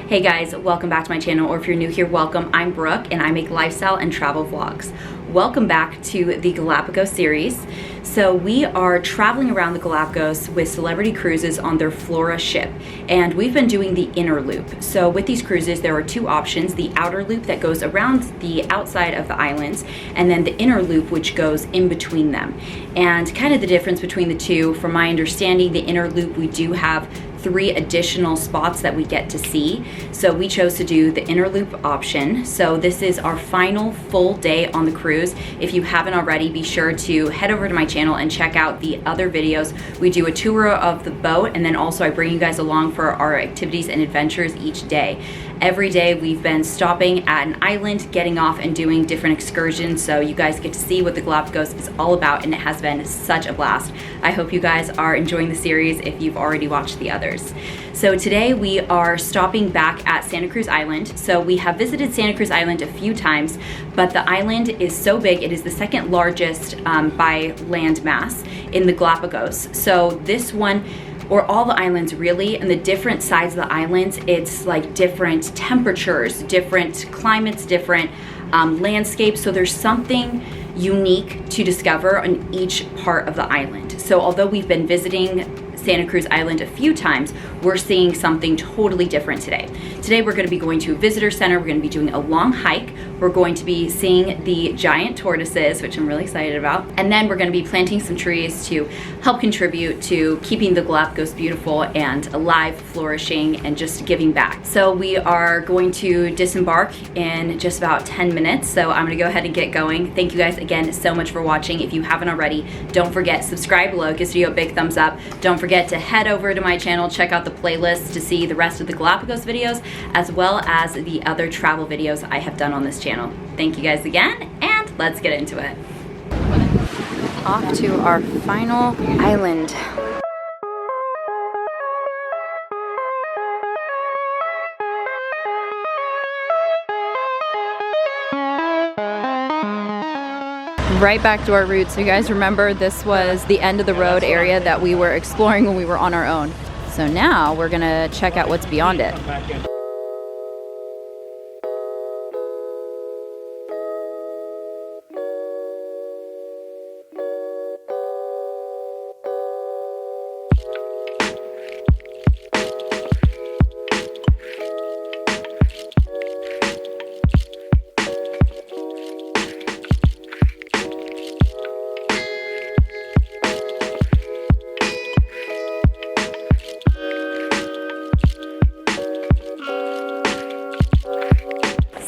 Hey guys, welcome back to my channel, or if you're new here, welcome. I'm Brooke and I make lifestyle and travel vlogs. Welcome back to the Galapagos series. So we are traveling around the Galapagos with Celebrity Cruises on their Flora ship, and we've been doing the inner loop. So with these cruises, there are two options: the outer loop that goes around the outside of the islands, and then the inner loop which goes in between them. And kind of the difference between the two, from my understanding, the inner loop, we do have 3 additional spots that we get to see. So we chose to do the inner loop option. So this is our final full day on the cruise. If you haven't already, be sure to head over to my channel and check out the other videos. We do a tour of the boat, and then also I bring you guys along for our activities and adventures each day. Every day we've been stopping at an island, getting off and doing different excursions, so you guys get to see what the Galapagos is all about, and it has been such a blast. I hope you guys are enjoying the series if you've already watched the others. So today we are stopping back at Santa Cruz Island. So we have visited Santa Cruz Island a few times, but the island is so big. It is the second largest by land mass in the Galapagos. So this one, or all the islands really, and the different sides of the islands, it's like different temperatures, different climates, different landscapes. So there's something unique to discover on each part of the island. So although we've been visiting Santa Cruz Island a few times, we're seeing something totally different today. Today we're going to be going to a visitor center. We're going to be doing a long hike. We're going to be seeing the giant tortoises, which I'm really excited about. And then we're going to be planting some trees to help contribute to keeping the Galapagos beautiful and alive, flourishing, and just giving back. So we are going to disembark in just about 10 minutes. So I'm going to go ahead and get going. Thank you guys again so much for watching. If you haven't already, don't forget, subscribe below, give this video a big thumbs up. Don't forget to head over to my channel, check out the playlist to see the rest of the Galapagos videos, as well as the other travel videos I have done on this channel. Thank you guys again, and let's get into it. Off to our final island. Right back to our roots. So you guys remember, this was the end of the road area that we were exploring when we were on our own. So now we're gonna check out what's beyond it.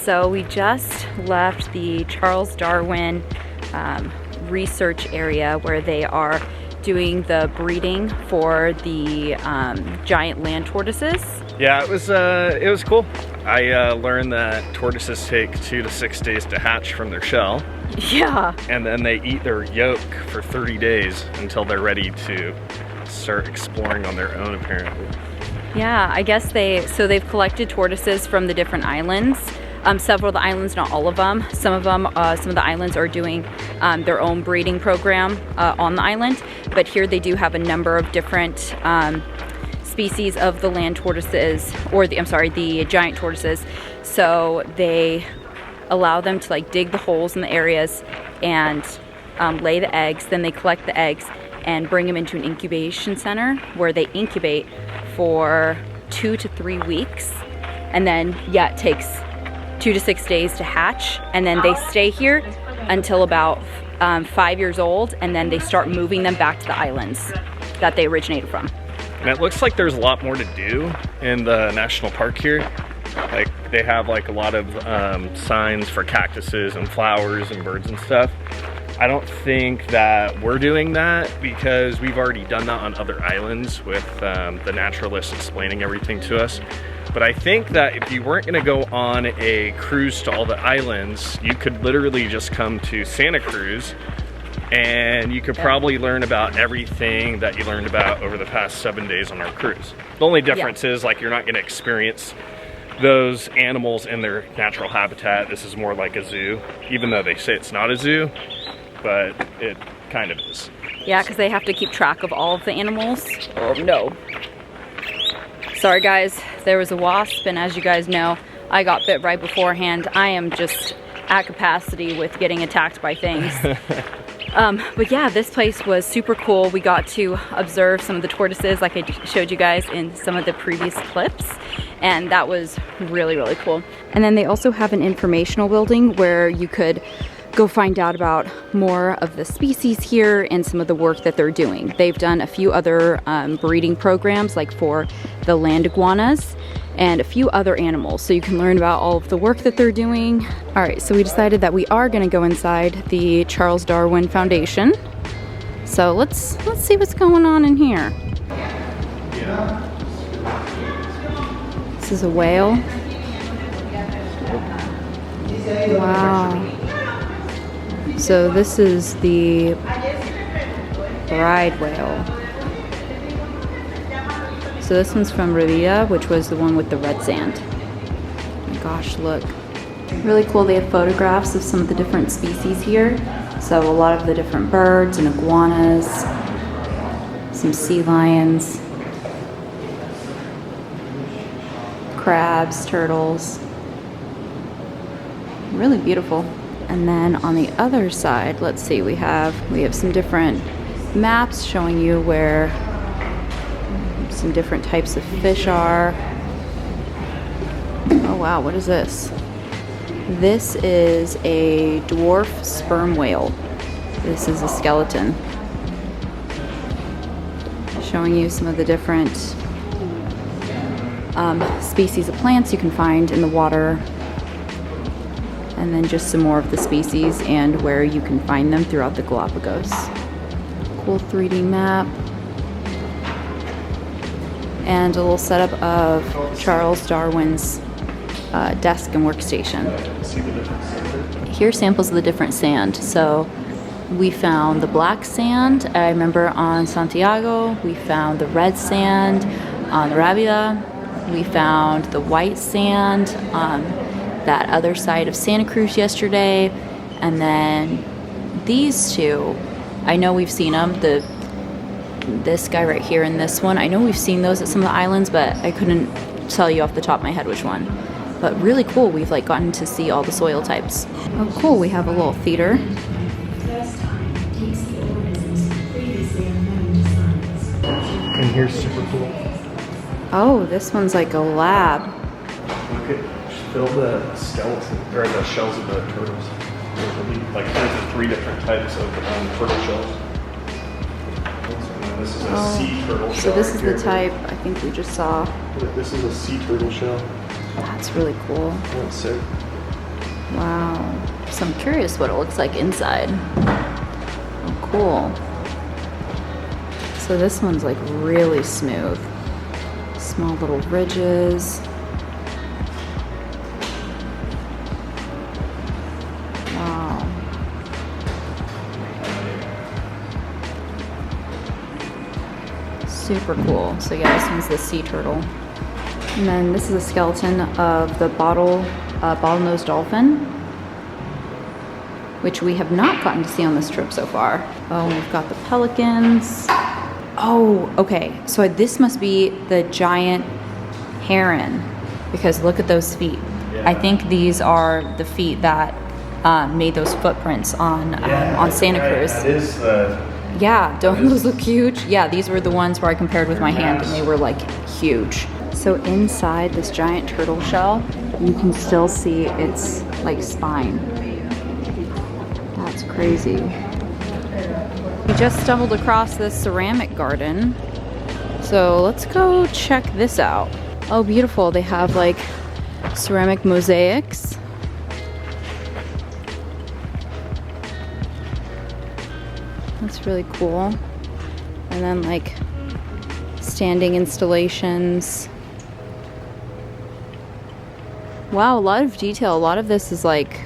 So we just left the Charles Darwin research area where they are doing the breeding for the giant land tortoises. Yeah, it was cool. I learned that tortoises take 2 to 6 days to hatch from their shell. Yeah. And then they eat their yolk for 30 days until they're ready to start exploring on their own, apparently. Yeah, I guess they've collected tortoises from the different islands. Several of the islands, not all of them. Some of the islands are doing their own breeding program on the island, but here they do have a number of different species of the land tortoises, or the giant tortoises. So they allow them to like dig the holes in the areas and lay the eggs. Then they collect the eggs and bring them into an incubation center where they incubate for 2 to 3 weeks, and then it takes 2 to 6 days to hatch, and then they stay here until about 5 years old, and then they start moving them back to the islands that they originated from. And it looks like there's a lot more to do in the national park here. Like, they have like a lot of signs for cactuses and flowers and birds and stuff. I don't think that we're doing that because we've already done that on other islands with the naturalists explaining everything to us. But I think that if you weren't gonna go on a cruise to all the islands, you could literally just come to Santa Cruz and you could probably learn about everything that you learned about over the past 7 days on our cruise. The only difference is, like, you're not gonna experience those animals in their natural habitat. This is more like a zoo, even though they say it's not a zoo, but it kind of is. Yeah, because they have to keep track of all of the animals. Oh no. Sorry guys, there was a wasp, and as you guys know, I got bit right beforehand. I am just at capacity with getting attacked by things. But yeah, this place was super cool. We got to observe some of the tortoises like I showed you guys in some of the previous clips, and that was really, really cool. And then they also have an informational building where you could go find out about more of the species here and some of the work that they're doing. They've done a few other breeding programs, like for the land iguanas and a few other animals, so you can learn about all of the work that they're doing. All right, so we decided that we are going to go inside the Charles Darwin Foundation. So let's see what's going on in here. This is a whale. Wow. So this is the bride whale. So this one's from Revilla, which was the one with the red sand. Oh my gosh, look. Really cool. They have photographs of some of the different species here. So a lot of the different birds and iguanas, some sea lions, crabs, turtles. Really beautiful. And then on the other side, let's see, we have some different maps showing you where some different types of fish are. Oh wow, what is this? This is a dwarf sperm whale. This is a skeleton. Showing you some of the different species of plants you can find in the water. And then just some more of the species and where you can find them throughout the Galapagos. Cool 3D map. And a little setup of Charles Darwin's desk and workstation. Here's samples of the different sand. So we found the black sand, I remember, on Santiago. We found the red sand on Rabida. We found the white sand on that other side of Santa Cruz yesterday. And then these two, I know we've seen them. This guy right here and this one, I know we've seen those at some of the islands, but I couldn't tell you off the top of my head which one. But really cool, we've like gotten to see all the soil types. Oh cool, we have a little theater. And here's super cool. Oh, this one's like a lab. Look at, fill the skeleton, or the shells of the turtles. Like there's 3 different types of turtle shells. This is a sea turtle shell. So this is right the type I think we just saw. This is a sea turtle shell. That's really cool. That's sick. Wow. So I'm curious what it looks like inside. Oh, cool. So this one's like really smooth. Small little ridges. Wow. Super cool. So yeah, this one's the sea turtle. And then this is a skeleton of the bottlenose dolphin, which we have not gotten to see on this trip so far. Oh, we've got the pelicans. Oh, okay. So this must be the giant heron, because look at those feet. Yeah. I think these are the feet that made those footprints on Santa Cruz. That is yeah, don't those look huge? Yeah, these were the ones where I compared with my hand and they were like huge. So inside this giant turtle shell, you can still see its like spine. That's crazy. We just stumbled across this ceramic garden. So let's go check this out. Oh, beautiful. They have like ceramic mosaics. That's really cool. And then like standing installations. Wow, a lot of detail. A lot of this is like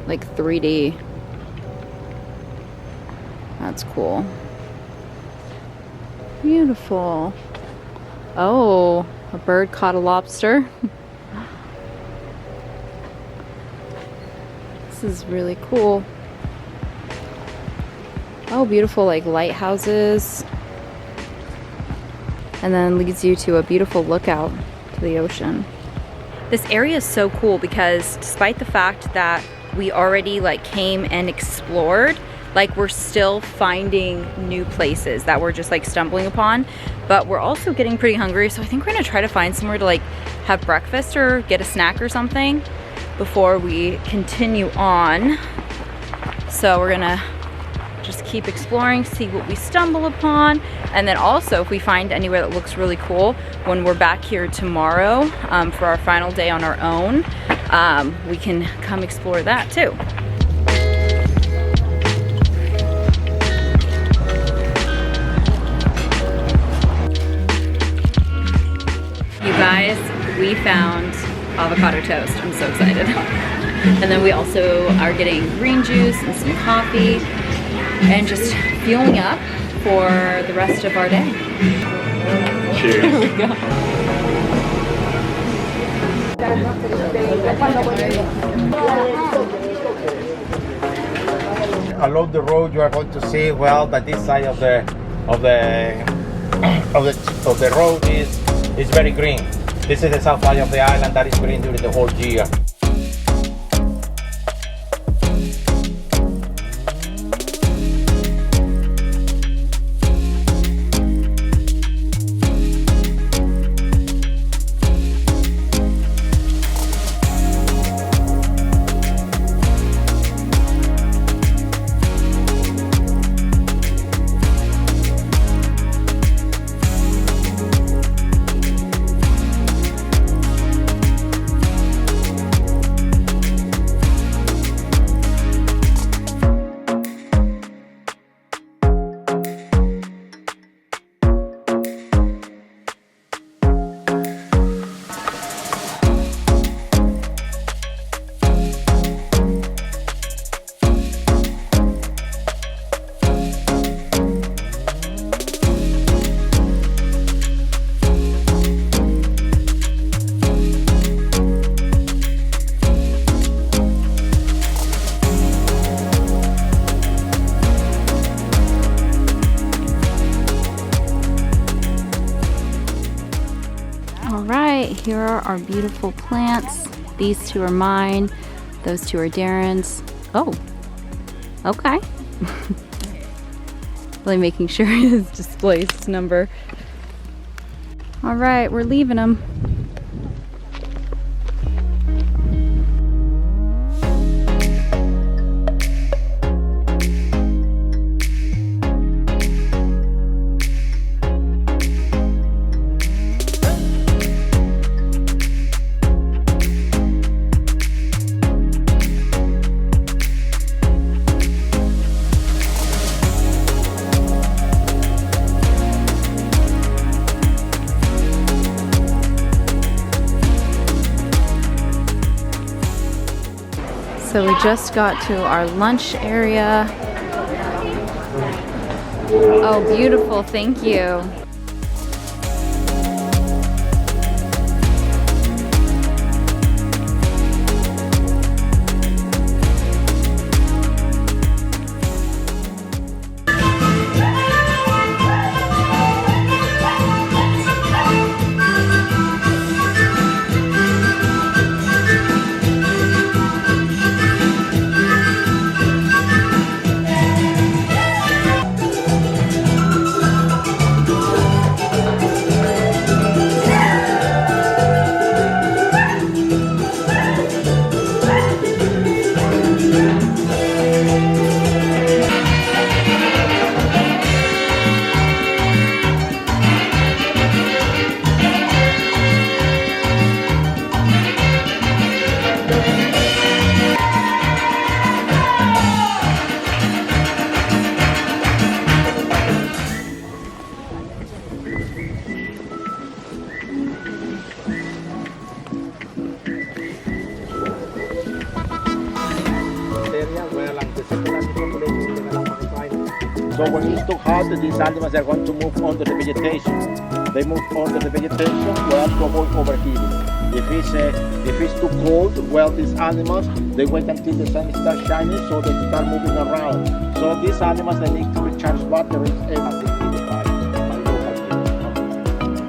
3D. That's cool. Beautiful. Oh, a bird caught a lobster. This is really cool. Oh, beautiful, like lighthouses. and then leads you to a beautiful lookout to the ocean. This area is so cool because despite the fact that we already like came and explored, like we're still finding new places that we're just like stumbling upon, but we're also getting pretty hungry. So I think we're gonna try to find somewhere to like have breakfast or get a snack or something before we continue on. So we're gonna just keep exploring, see what we stumble upon, and then also if we find anywhere that looks really cool when we're back here tomorrow for our final day on our own, we can come explore that too. You guys, we found avocado toast. I'm so excited. And then we also are getting green juice and some coffee and just fueling up for the rest of our day. Cheers. Here we go. Along the road, you are going to see well that this side of the road is very green. This is the south side of the island that is green during the whole year. Here are our beautiful plants. These two are mine. Those two are Darren's. Oh, okay. Really making sure his displays his number. All right, we're leaving them. So we just got to our lunch area. Oh, beautiful, thank you. So when it's too hot, these animals are going to move under the vegetation. They move under the vegetation, well, to avoid overheating. If it's too cold, well, these animals, they wait until the sun starts shining, so they start moving around. So these animals, they need to recharge batteries and they need to buy local things.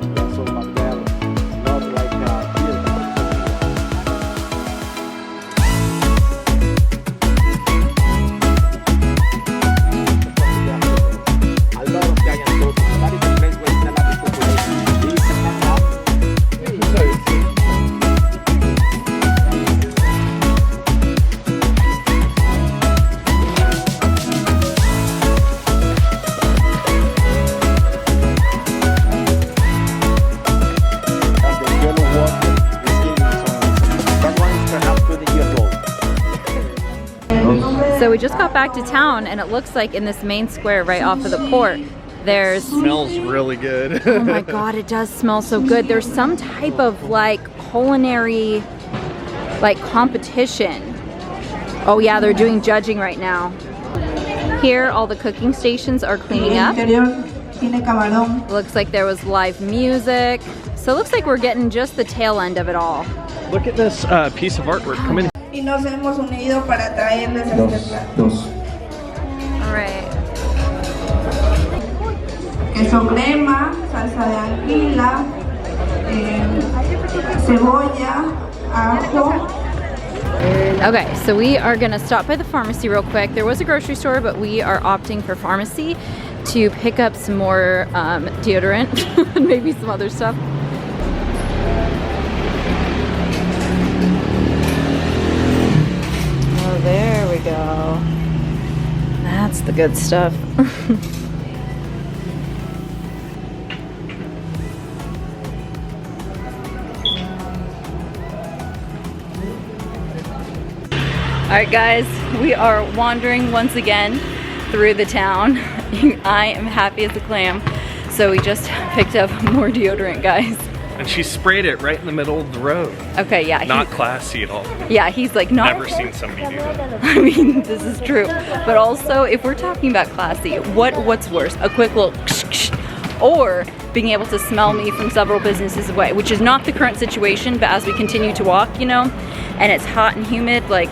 we just got back to town, and it looks like in this main square right off of the port, there's... Smells really good. Oh my god, it does smell so good. There's some type of like culinary like competition. Oh yeah, they're doing judging right now. Here, all the cooking stations are cleaning up. Looks like there was live music. So it looks like we're getting just the tail end of it all. Look at this piece of artwork. Come in. Alright. Queso crema, salsa de anguila, cebolla, ajo. Okay, so we are gonna stop by the pharmacy real quick. There was a grocery store, but we are opting for pharmacy to pick up some more deodorant and maybe some other stuff. Oh, there we go. That's the good stuff. Alright guys, we are wandering once again through the town. I am happy as a clam. So we just picked up more deodorant, guys. And she sprayed it right in the middle of the road. Okay, yeah. Not classy at all. Yeah, he's like, not. Never seen somebody do that. I mean, this is true. But also, if we're talking about classy, what's worse? A quick little or being able to smell me from several businesses away, which is not the current situation, but as we continue to walk, you know, and it's hot and humid, like,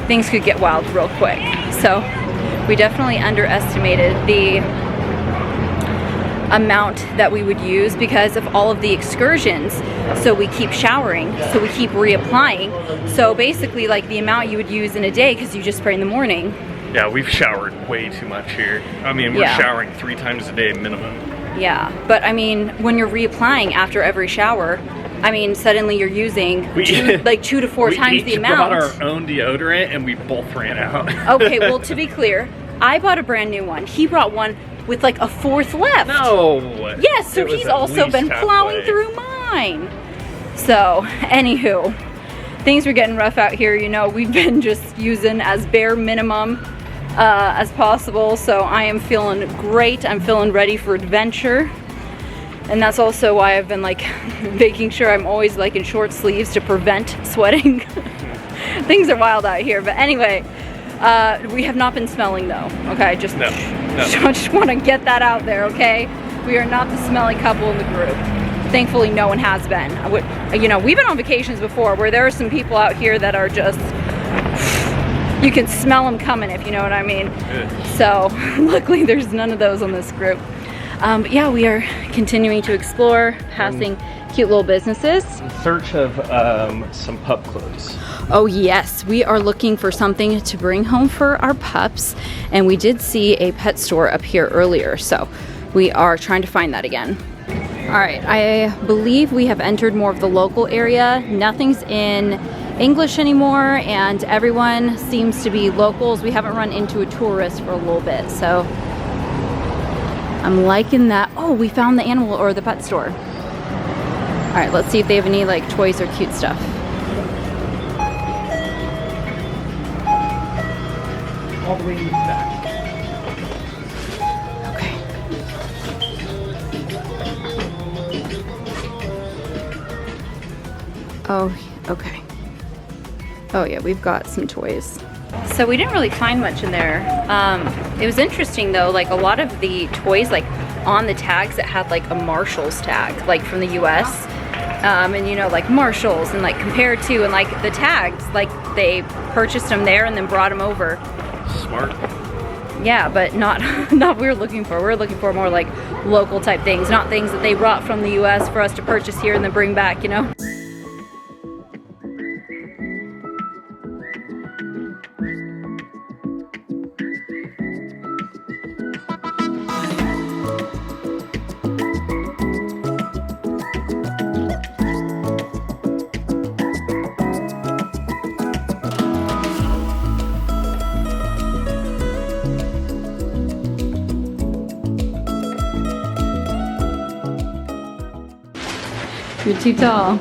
things could get wild real quick. So we definitely underestimated the amount that we would use because of all of the excursions. So we keep showering, so we keep reapplying. So basically like the amount you would use in a day, because you just spray in the morning. Yeah, we've showered way too much here. I mean, we're showering 3 times a day minimum. Yeah, but I mean, when you're reapplying after every shower, I mean, suddenly you're using 2 to 4 times the amount. We bought our own deodorant and we both ran out. Okay, well, to be clear, I bought a brand new one. He brought one with like a 4th left. No. Yes, so he's also been plowing through mine. So, anywho, things were getting rough out here. You know, we've been just using as bare minimum as possible. So I am feeling great. I'm feeling ready for adventure. And that's also why I've been like making sure I'm always like in short sleeves to prevent sweating. Things are wild out here. But anyway, we have not been smelling though. Okay, just want to get that out there, okay? We are not the smelly couple in the group. Thankfully, no one has been. You know, we've been on vacations before where there are some people out here that are just, you can smell them coming, if you know what I mean. So luckily there's none of those on this group. But yeah, we are continuing to explore, passing cute little businesses. In search of some pup clothes. Oh yes, we are looking for something to bring home for our pups, and we did see a pet store up here earlier, so we are trying to find that again. All right, I believe we have entered more of the local area. Nothing's in English anymore, and everyone seems to be locals. We haven't run into a tourist for a little bit, so I'm liking that. Oh, we found the animal or the pet store. All right, let's see if they have any like toys or cute stuff. All the way in the back. Okay. Oh, okay. Oh yeah, we've got some toys. So we didn't really find much in there. It was interesting though, like a lot of the toys like on the tags that had like a Marshalls tag, like from the US. And you know, like Marshalls and like compared to, and like the tags, like they purchased them there and then brought them over. Smart. Yeah, but not what we're looking for. We're looking for more like local type things, not things that they brought from the US for us to purchase here and then bring back, you know? You're too tall.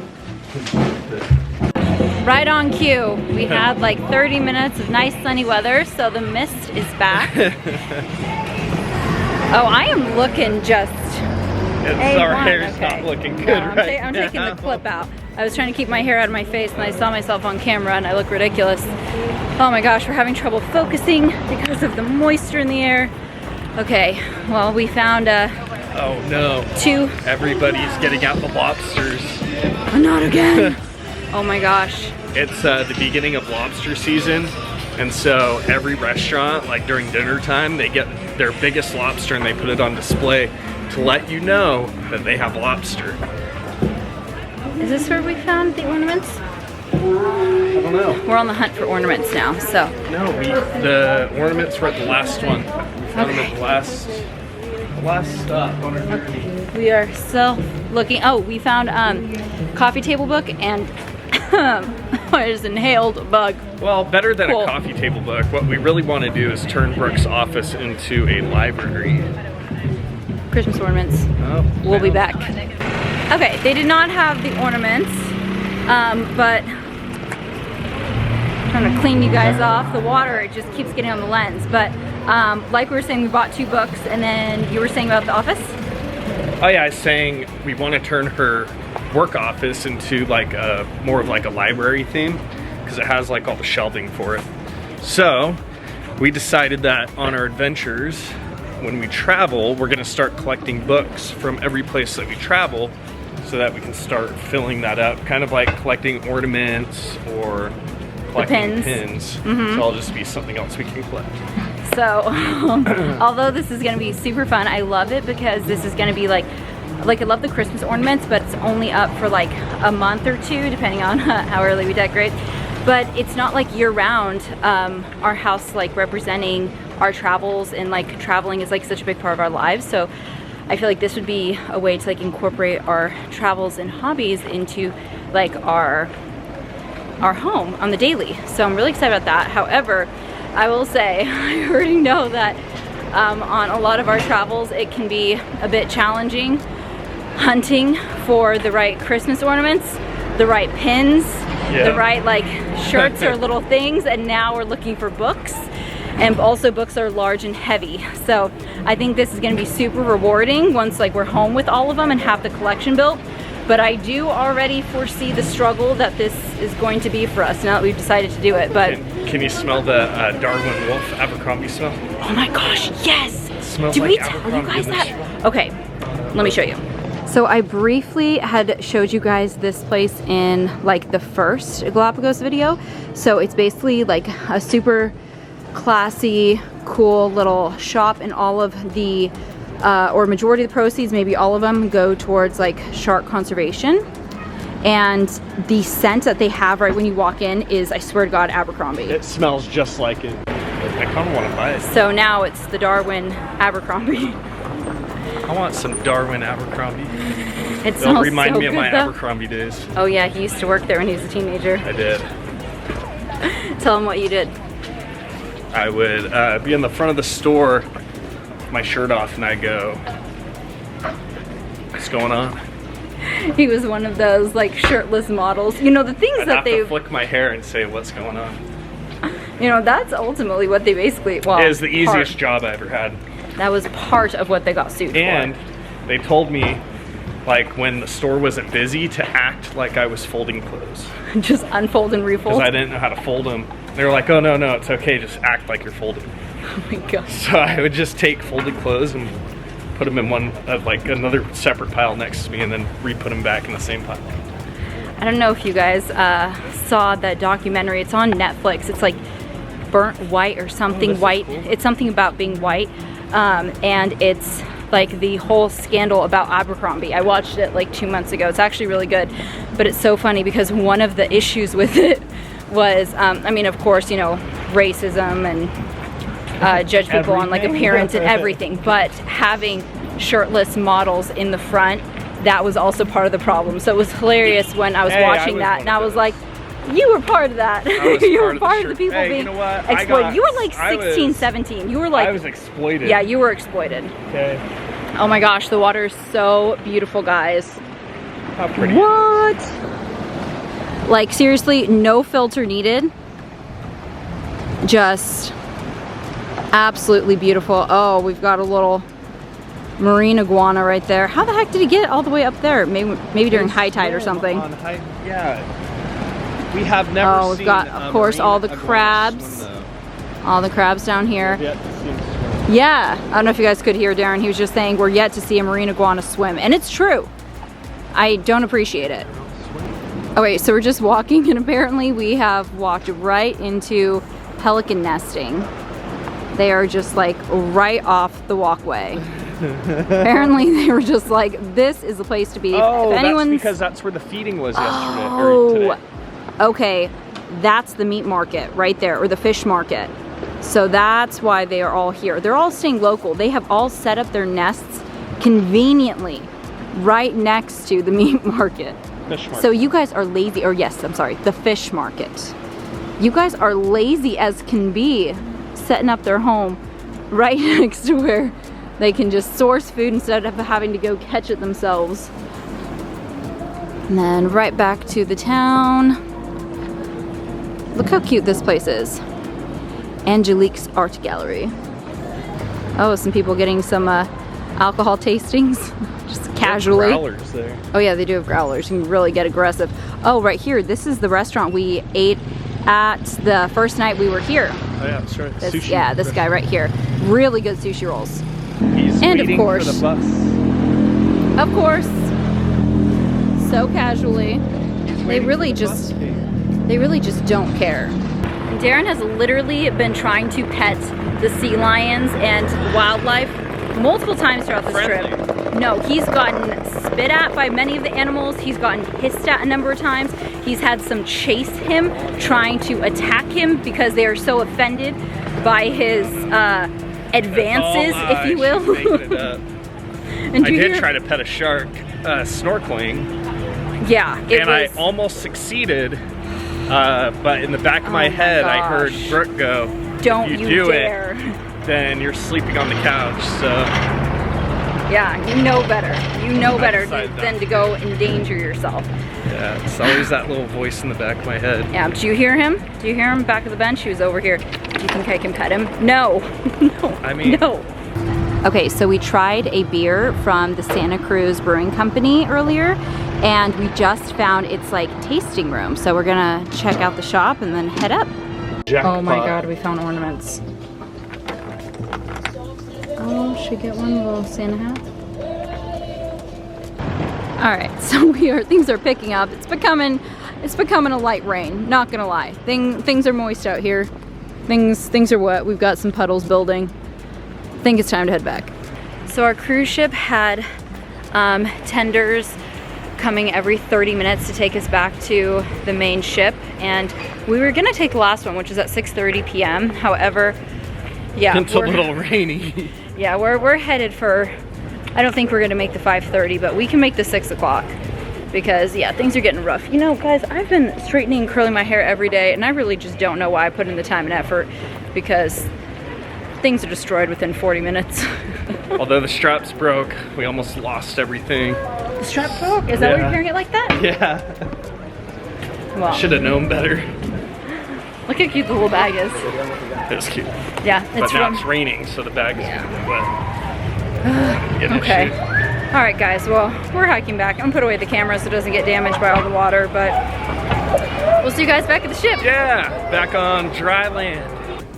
Right on cue. We had like 30 minutes of nice sunny weather, so the mist is back. Oh, I am looking just Our hair's not looking good I'm taking the clip out. I was trying to keep my hair out of my face and I saw myself on camera and I look ridiculous. Oh my gosh, we're having trouble focusing because of the moisture in the air. Okay, well, we found oh no. Everybody's getting out the lobsters. Not again. Oh my gosh. It's the beginning of lobster season, and so every restaurant, like during dinner time, they get their biggest lobster and they put it on display to let you know that they have lobster. Is this where we found the ornaments? I don't know. We're on the hunt for ornaments now, so. No, the ornaments were at the last one. We found them at the last stop on our journey. We are still looking. Oh, we found coffee table book and there's inhaled a bug. Well, better than a coffee table book. What we really want to do is turn Brooke's office into a library. Christmas ornaments. Oh, we'll be back. Okay, they did not have the ornaments, but I'm trying to clean you guys off. The water, it just keeps getting on the lens. But like we were saying, we bought 2 books, and then you were saying about the office? Oh yeah, I was saying we want to turn her work office into like more of like a library theme, because it has like all the shelving for it. So we decided that on our adventures, when we travel, we're going to start collecting books from every place that we travel, so that we can start filling that up, kind of like collecting ornaments or collecting pins. Mm-hmm. So it'll just be something else we can collect. So, although this is going to be super fun, I love it because this is going to be like I love the Christmas ornaments, but it's only up for like a month or 2, depending on how early we decorate. But it's not like year-round. Our house like representing our travels, and like traveling is like such a big part of our lives. So I feel like this would be a way to like incorporate our travels and hobbies into like our home on the daily. So I'm really excited about that. However, I will say, I already know that on a lot of our travels, it can be a bit challenging hunting for the right Christmas ornaments, the right pins, the right like shirts or little things, and now we're looking for books. And also books are large and heavy. So I think this is gonna be super rewarding once like we're home with all of them and have the collection built. But I do already foresee the struggle that this is going to be for us now that we've decided to do it. But can you smell the Darwin Wolf Abercrombie smell? Oh my gosh, yes! Did we tell you guys that? Okay, let me show you. So I briefly had showed you guys this place in like the first Galapagos video. So it's basically like a super classy, cool little shop, and all of the or majority of the proceeds, maybe all of them, go towards like shark conservation. And the scent that they have right when you walk in is, I swear to God, Abercrombie. It smells just like it. I kind of want to buy it. So now it's the Darwin Abercrombie. I want some Darwin Abercrombie. It'll remind so me of my though. Abercrombie days. Oh yeah, he used to work there when he was a teenager. I did. Tell him what you did. I would be in the front of the store, my shirt off, and I go, "What's going on?" He was one of those like shirtless models. You know, the things I'd that have they to flick my hair and say, "What's going on?" You know, that's ultimately what they basically, well, it is the easiest job I ever had. That was part of what they got sued for. And they told me, like, when the store wasn't busy, to act like I was folding clothes. Just unfold and refold? Because I didn't know how to fold them. They were like, "Oh, no, it's okay, just act like you're folding." Oh my gosh. So I would just take folded clothes and put them in one, like another separate pile next to me, and then re-put them back in the same pile. I don't know if you guys saw that documentary. It's on Netflix. It's like Burnt White or something white. Cool. It's something about being white. And it's like the whole scandal about Abercrombie. I watched it like 2 months ago. It's actually really good, but it's so funny because one of the issues with it was, I mean, of course, you know, racism and judge people on like appearance and everything, but having shirtless models in the front, that was also part of the problem. So it was hilarious when I was watching that, and I was like, you were part of that. You were part of the people being exploited. You were like 16, 17. You were like, I was exploited. Yeah, you were exploited. Okay. Oh my gosh, the water is so beautiful, guys. How pretty. What? Like seriously, no filter needed. Just absolutely beautiful. Oh, we've got a little marine iguana right there. How the heck did he get all the way up there? Maybe during high tide or something. Yeah. We have never seen. Oh, we've got, of course, all the crabs. All the crabs down here. Yeah, I don't know if you guys could hear Darren. He was just saying we're yet to see a marine iguana swim. And it's true. I don't appreciate it. Okay, so we're just walking and apparently we have walked right into pelican nesting. They are just like right off the walkway. Apparently they were just like, this is the place to be. Oh, if anyone's... that's because that's where the feeding was yesterday. Oh, or today. Okay, that's the meat market right there, or the fish market. So that's why they are all here. They're all staying local. They have all set up their nests conveniently right next to the meat market. Fish market. So you guys are lazy, or yes, I'm sorry, the fish market. You guys are lazy as can be, setting up their home right next to where they can just source food instead of having to go catch it themselves. And then right back to the town. Look how cute this place is. Angelique's Art Gallery. Oh, some people getting some alcohol tastings, just casually. Growlers there. Oh yeah, they do have growlers. You can really get aggressive. Oh, right here, this is the restaurant we ate at the first night we were here. Oh yeah, that's right. This, Sushi yeah, this guy right here. Really good sushi rolls. He's and of waiting course, for the bus. Of course, so casually, they really just don't care. Darren has literally been trying to pet the sea lions and wildlife multiple times throughout this trip. No, he's gotten spit at by many of the animals. He's gotten hissed at a number of times. He's had some chase him, trying to attack him because they are so offended by his advances, if you will. Making it up. And I did try to pet a shark snorkeling. Yeah, I almost succeeded. But in the back of my head, I heard Brooke go, "Don't if you do dare. It, then you're sleeping on the couch." So yeah, you know better. You know better than to go endanger yourself. Yeah, it's always that little voice in the back of my head. Yeah, do you hear him? Do you hear him back of the bench? He was over here. Do you think I can pet him? No. No. I mean, no. Okay, so we tried a beer from the Santa Cruz Brewing Company earlier, and we just found its like tasting room. So we're gonna check out the shop and then head up. Jackpot. Oh my God, we found ornaments. Oh, should we get one little Santa hat? All right, so things are picking up. It's becoming a light rain. Not gonna lie, things are moist out here. Things are wet. We've got some puddles building. I think it's time to head back. So our cruise ship had tenders coming every 30 minutes to take us back to the main ship, and we were gonna take the last one, which is at 6:30 p.m. However, yeah, it's a little rainy. Yeah, we're headed for, I don't think we're gonna make the 5:30, but we can make the 6 o'clock because yeah, things are getting rough. You know, guys, I've been straightening and curling my hair every day, and I really just don't know why I put in the time and effort, because things are destroyed within 40 minutes. Although the straps broke, we almost lost everything. The strap broke? Is that why you're carrying it like that? Yeah. Well, should have known better. Look how cute the little bag is. It's cute. Yeah, it's but now it's raining, so the bag is gonna get wet. Okay. All right, guys. Well, we're hiking back. I'm gonna put away the camera so it doesn't get damaged by all the water, but we'll see you guys back at the ship. Yeah, back on dry land.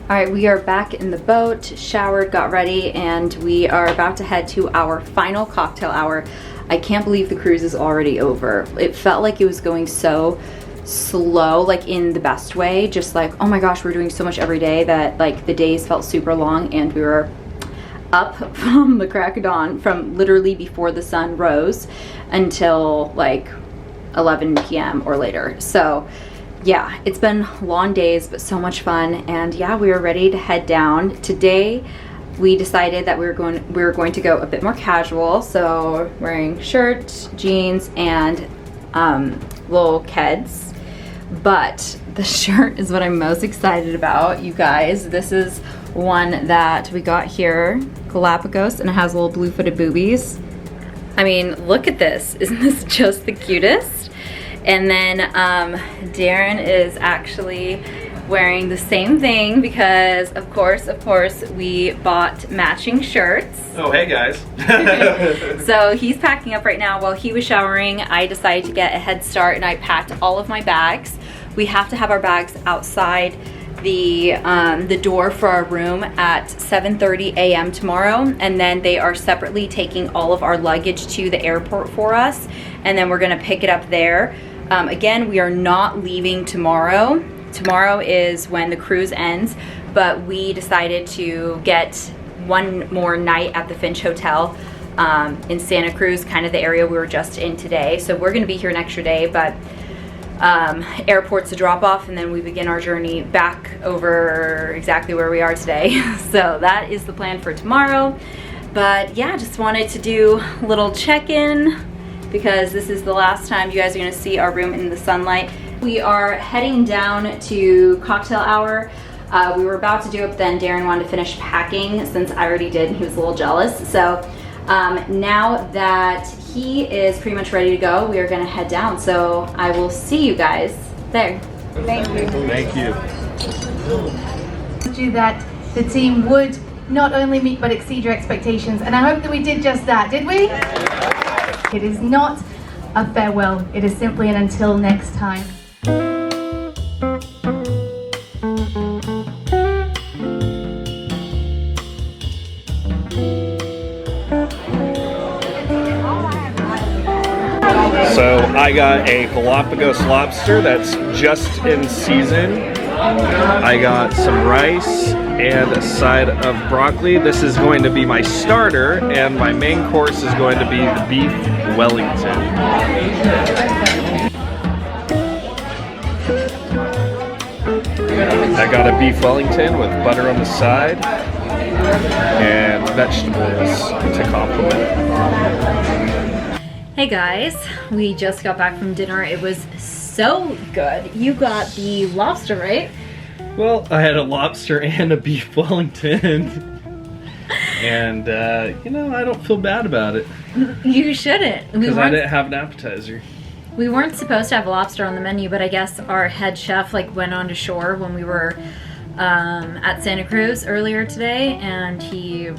All right, we are back in the boat, showered, got ready, and we are about to head to our final cocktail hour. I can't believe the cruise is already over. It felt like it was going so slow, like in the best way, just like, oh my gosh, we're doing so much every day that like the days felt super long, and we were up from the crack of dawn, from literally before the sun rose until like 11 p.m. or later. So yeah, it's been long days, but so much fun. And yeah, we are ready to head down. Today, we decided that we were going to go a bit more casual. So wearing shirts, jeans, and little Keds. But the shirt is what I'm most excited about, you guys. This is one that we got here, Galápagos, and it has little blue-footed boobies. I mean, look at this. Isn't this just the cutest? And then Darren is actually wearing the same thing because of course we bought matching shirts. Oh, hey guys. So he's packing up right now. While he was showering, I decided to get a head start and I packed all of my bags. We have to have our bags outside the door for our room at 7:30 a.m. tomorrow, and then they are separately taking all of our luggage to the airport for us, and then we're gonna pick it up there. Again, we are not leaving tomorrow. Tomorrow is when the cruise ends, but we decided to get one more night at the Finch Hotel in Santa Cruz, kind of the area we were just in today. So we're gonna be here an extra day, but airport's a drop off, and then we begin our journey back over exactly where we are today. So that is the plan for tomorrow. But yeah, just wanted to do a little check-in because this is the last time you guys are gonna see our room in the sunlight. We are heading down to cocktail hour. We were about to do it, but then Darren wanted to finish packing since I already did and he was a little jealous. So now that he is pretty much ready to go, we are gonna head down. So I will see you guys there. Thank you. Thank you. That the team would not only meet but exceed your expectations, and I hope that we did just that, did we? It is not a farewell, it is simply an until next time. So I got a Galapagos lobster that's just in season. I got some rice and a side of broccoli. This is going to be my starter, and my main course is going to be the beef Wellington. I got a beef Wellington with butter on the side and vegetables to complement. Hey guys, we just got back from dinner. It was so good. You got the lobster, right? Well, I had a lobster and a beef Wellington. And, you know, I don't feel bad about it. You shouldn't. Because I didn't have an appetizer. We weren't supposed to have lobster on the menu, but I guess our head chef went on to shore when we were at Santa Cruz earlier today, and he,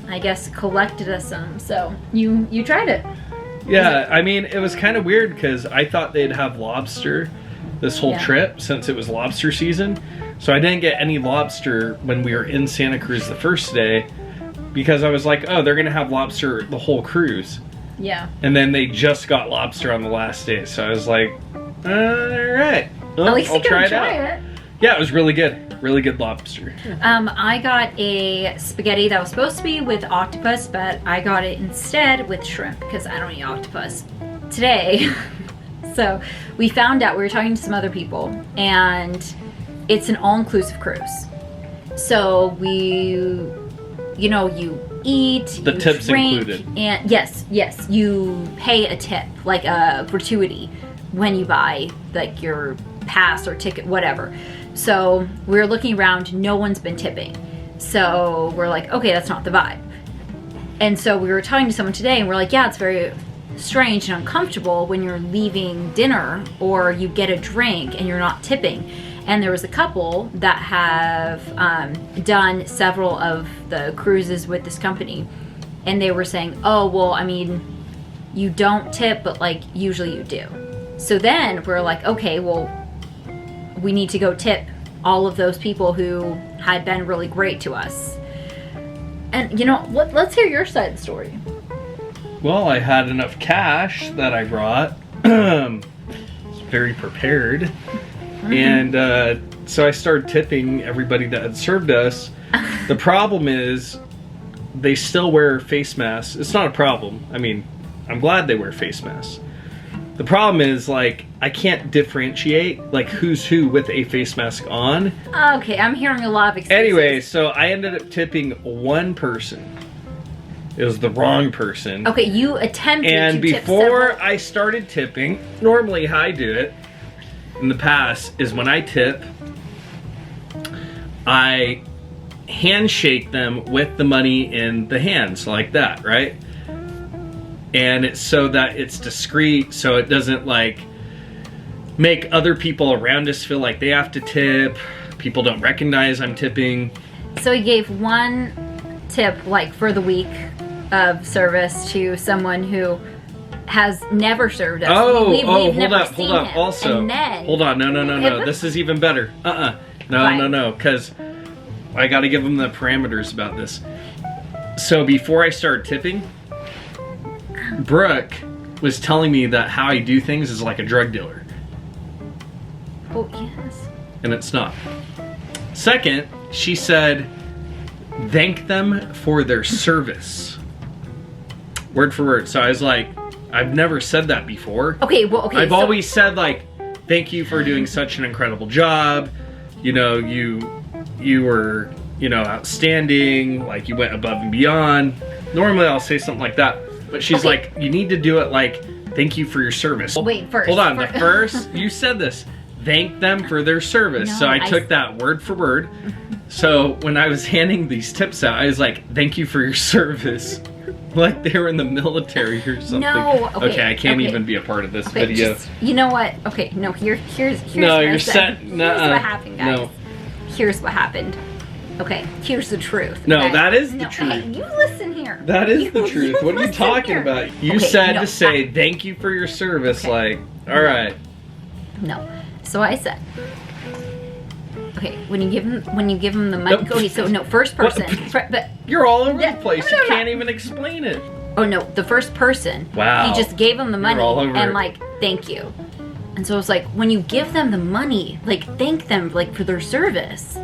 I guess, collected us some. So you tried it. Yeah, I mean, it was kind of weird because I thought they'd have lobster this whole trip since it was lobster season. So I didn't get any lobster when we were in Santa Cruz the first day because I was like, oh, they're going to have lobster the whole cruise. Yeah. And then they just got lobster on the last day. So I was like, all right. Well, At least I'll you can try try it out. it. Yeah, it was really good. Really good lobster. I got a spaghetti that was supposed to be with octopus, but I got it instead with shrimp because I don't eat octopus today. So we found out, we were talking to some other people, and it's an all-inclusive cruise. So you eat, The you tips drink, included. and yes, you pay a tip, like a gratuity, when you buy like your pass or ticket, whatever. So we're looking around, no one's been tipping. So we're like, okay, that's not the vibe. And so we were talking to someone today and we're like, yeah, it's very strange and uncomfortable when you're leaving dinner or you get a drink and you're not tipping. And there was a couple that have done several of the cruises with this company, and they were saying, oh, well, I mean, you don't tip, but like usually you do. So then we're like, okay, well, we need to go tip all of those people who had been really great to us. And you know, let's hear your side of the story. Well, I had enough cash that I brought. Was very prepared. And so I started tipping everybody that had served us. The problem is they still wear face masks. It's not a problem. I mean, I'm glad they wear face masks. The problem is, like, I can't differentiate, like, who's who with a face mask on. Okay, I'm hearing a lot of excuses. Anyway, so I ended up tipping one person. It was the wrong person. Okay, you attempted And to tip before several. I started tipping, normally how I do it in the past is when I tip, I handshake them with the money in the hands, like that, right? And it's so that it's discreet, so it doesn't like make other people around us feel like they have to tip. People don't recognize I'm tipping. So he gave one tip like for the week of service to someone who has never served us. We've hold never up. seen him. Also, and then, hold on. No. This is even better. No, because I got to give them the parameters about this. So before I start tipping, Brooke was telling me that how I do things is like a drug dealer. Oh, yes. And it's not. Second, she said, thank them for their service. Word for word. So I was like, I've never said that before. Okay. I've always said like, thank you for doing such an incredible job. You know, you were, you know, outstanding. Like you went above and beyond. Normally I'll say something like that. But she's like, you need to do it like, thank you for your service. Wait, first. Hold on. The first, you said this. Thank them for their service. No, so I took that word for word. So when I was handing these tips out, I was like, thank you for your service. Like they were in the military or something. No, okay. I can't even be a part of this video. Just, you know what? Okay, no, here's no, what you're I set. said. Here's what happened, guys. No. Here's what happened. Okay, here's the truth. No, that is the truth. Hey, you listen here. That is the truth. What are you talking about? You said to say thank you for your service. Okay. Like, all right. No. So I said, okay, when you give him the money. Okay, so no, first person. But you're all over the place. No. You can't even explain it. Oh no, the first person. Wow. He just gave him the money all over and it. like, thank you. And so it's like, when you give them the money, like thank them like for their service.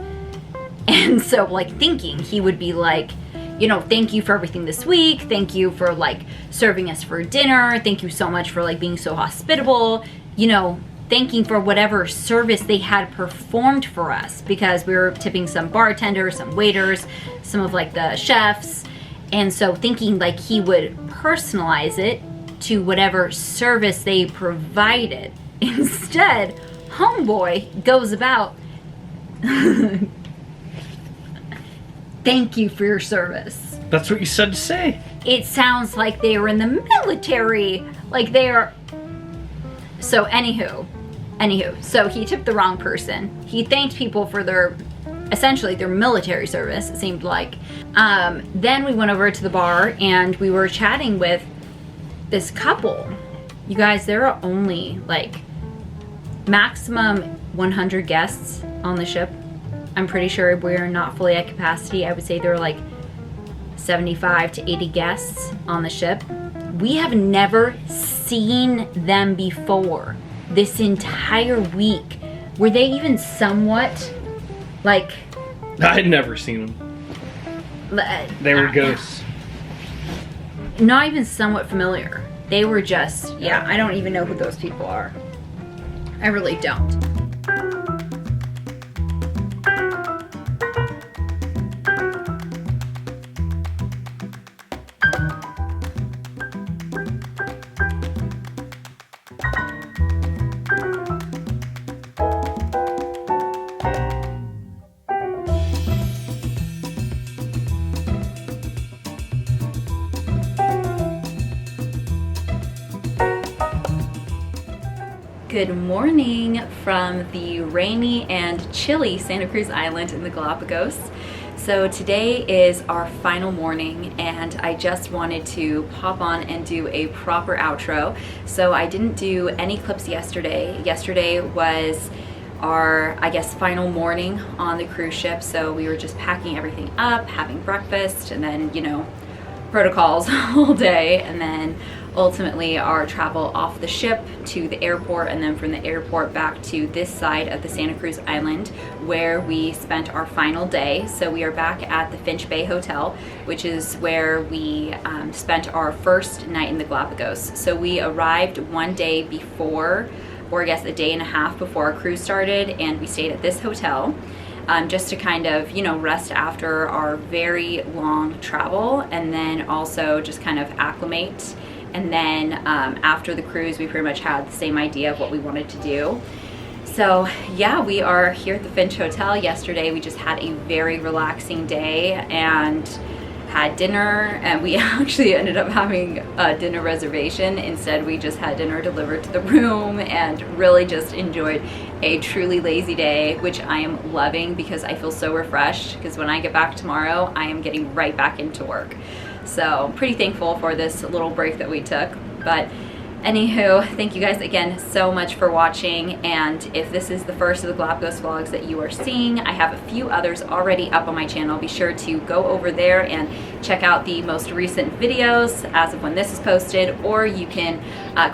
And so like thinking he would be like, you know, thank you for everything this week. Thank you for like serving us for dinner. Thank you so much for like being so hospitable. You know, thanking for whatever service they had performed for us, because we were tipping some bartenders, some waiters, some of like the chefs. And so thinking like he would personalize it to whatever service they provided. Instead, homeboy goes about, thank you for your service. That's what you said to say. It sounds like they were in the military. Like they are. So anywho, so he tipped the wrong person. He thanked people for their, essentially their military service, it seemed like. Then we went over to the bar and we were chatting with this couple. You guys, there are only like maximum 100 guests on the ship. I'm pretty sure we're not fully at capacity. I would say there are like 75 to 80 guests on the ship. We have never seen them before this entire week. Were they even somewhat like... I'd never seen them. They were ghosts. Not even somewhat familiar. They were just, yeah, I don't even know who those people are. I really don't. Good morning from the rainy and chilly Santa Cruz Island in the Galápagos. So today is our final morning and I just wanted to pop on and do a proper outro. So I didn't do any clips yesterday. Yesterday was our, I guess, final morning on the cruise ship. So we were just packing everything up, having breakfast, and then, you know, protocols all day, and then ultimately our travel off the ship to the airport, and then from the airport back to this side of the Santa Cruz Island where we spent our final day. So we are back at the Finch Bay Hotel, which is where we spent our first night in the Galápagos. So we arrived one day before, or I guess a day and a half before our cruise started, and we stayed at this hotel. Just to kind of, you know, rest after our very long travel, and then also just kind of acclimate. And then after the cruise, we pretty much had the same idea of what we wanted to do. So yeah, we are here at the Finch Hotel. Yesterday we just had a very relaxing day and had dinner, and we actually ended up having a dinner reservation. Instead, we just had dinner delivered to the room and really just enjoyed a truly lazy day, which I am loving because I feel so refreshed, because when I get back tomorrow, I am getting right back into work. So I'm pretty thankful for this little break that we took. But anywho, thank you guys again so much for watching, and if this is the first of the Galapagos vlogs that you are seeing, I have a few others already up on my channel. Be sure to go over there and check out the most recent videos as of when this is posted, or you can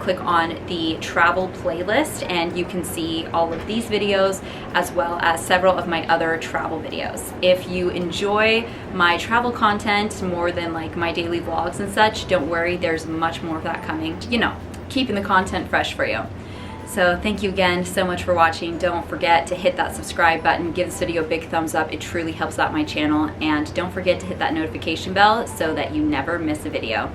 click on the travel playlist and you can see all of these videos as well as several of my other travel videos. If you enjoy my travel content more than like my daily vlogs and such, don't worry, there's much more of that coming, you know, keeping the content fresh for you. So thank you again so much for watching. Don't forget to hit that subscribe button, give this video a big thumbs up. It truly helps out my channel, and don't forget to hit that notification bell so that you never miss a video.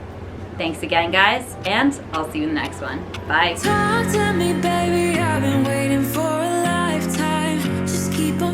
Thanks again, guys, and I'll see you in the next one. Bye. Talk to me, baby, I've been waiting for a lifetime. Just keep on